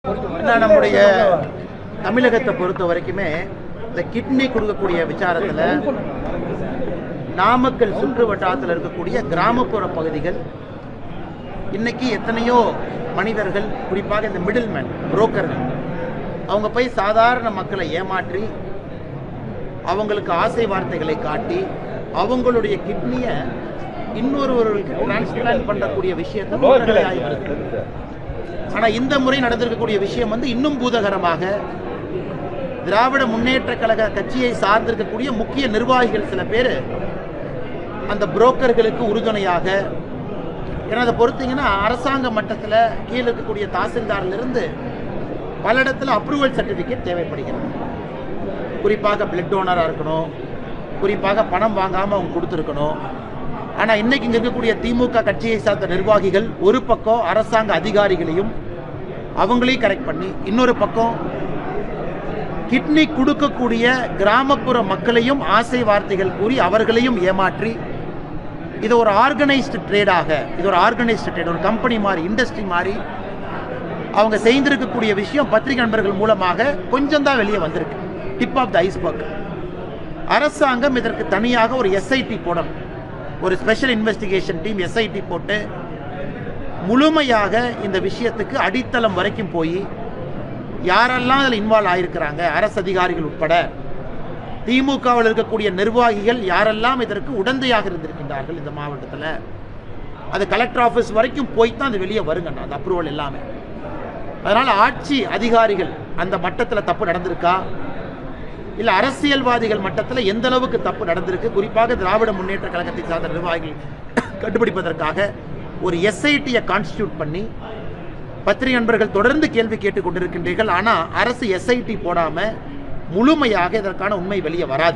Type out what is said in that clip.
நம்முடைய தமிழகத்தை பொறுத்த வரைக்குமே இந்த கிட்னி கொடுக்கக்கூடிய விசாரத்தில் நாமக்கல் சுற்று வட்டாரத்தில் இருக்கக்கூடிய கிராமப்புற பகுதிகள் இன்னைக்கு எத்தனையோ மனிதர்கள், குறிப்பாக இந்த மிடில் மேன் புரோக்கர்கள், அவங்க போய் சாதாரண மக்களை ஏமாற்றி அவங்களுக்கு ஆசை வார்த்தைகளை காட்டி அவங்களுடைய கிட்னியை இன்னொருவர்களுக்கு டிரான்ஸ்பிளான்ட் பண்ணக்கூடிய விஷயத்தை ஆகி. ஆனால் இந்த முறை நடந்திருக்கக்கூடிய விஷயம் இன்னும் பூதகரமாக திராவிட முன்னேற்ற கழக கட்சியை சார்ந்திருக்கக்கூடிய முக்கிய நிர்வாகிகள் சில பேர் அந்த புரோக்கர்களுக்கு உறுதுணையாக, ஏன்னா அதை பொறுத்தீங்கன்னா அரசாங்க மட்டத்தில் கீழே இருக்கக்கூடிய தாசில்தாரிலிருந்து பல இடத்துல அப்ரூவல் சர்டிஃபிகேட் தேவைப்படுகிறது. குறிப்பாக பிளட் டோனராக இருக்கணும், குறிப்பாக பணம் வாங்காமல் அவங்க கொடுத்துருக்கணும். ஆனால் இன்னைக்கு இங்கே இருக்கக்கூடிய திமுக கட்சியை சார்ந்த நிர்வாகிகள் ஒரு பக்கம் அரசாங்க அதிகாரிகளையும் அவங்களையும் கரெக்ட் பண்ணி, இன்னொரு பக்கம் கிட்னி கொடுக்கக்கூடிய கிராமப்புற மக்களையும் ஆசை வார்த்தைகள் கூறி அவர்களையும் ஏமாற்றி, இது ஒரு ஆர்கனைஸ்டு ட்ரேடாக, இது ஒரு ஆர்கனைஸ்டு ட்ரேட், ஒரு கம்பெனி மாதிரி, இண்டஸ்ட்ரி மாதிரி அவங்க செய்திருக்கக்கூடிய விஷயம் பத்திரிகை நண்பர்கள் மூலமாக கொஞ்சம் தான் வெளியே வந்திருக்கு. Tip of the iceberg. அரசாங்கம் இதற்கு தனியாக ஒரு எஸ்ஐடி போடணும், ஒரு ஸ்பெஷல் இன்வெஸ்டிகேஷன் டீம் எஸ்ஐடி போட்டு முழுமையாக இந்த விஷயத்துக்கு அடித்தளம் வரைக்கும் போய் யாரெல்லாம் அதில் இன்வால்வ் ஆகியிருக்கிறாங்க, அரசு அதிகாரிகள் உட்பட திமுகவில் இருக்கக்கூடிய நிர்வாகிகள் யாரெல்லாம் இதற்கு உடந்தையாக இருந்திருக்கின்றார்கள் இந்த மாவட்டத்தில், அது கலெக்டர் ஆஃபீஸ் வரைக்கும் போய் தான் அது வெளியே வருங்க, அந்த அப்ரூவல் எல்லாமே. அதனால் ஆட்சி அதிகாரிகள் அந்த மட்டத்தில் தப்பு நடந்திருக்கா, இல்லை அரசியல்வாதிகள் மட்டத்தில் எந்த அளவுக்கு தப்பு நடந்திருக்கு, குறிப்பாக திராவிட முன்னேற்ற கழகத்தை சார்ந்த நிர்வாகிகள் கண்டுபிடிப்பதற்காக ஒரு எஸ்ஐடியை கான்ஸ்டிடியூட் பண்ணி பத்திரிகை நண்பர்கள் தொடர்ந்து கேள்வி கேட்டுக் கொண்டிருக்கின்றீர்கள். ஆனால் அரசு எஸ்ஐடி போடாமல் முழுமையாக இதற்கான உண்மை வெளியே வராது.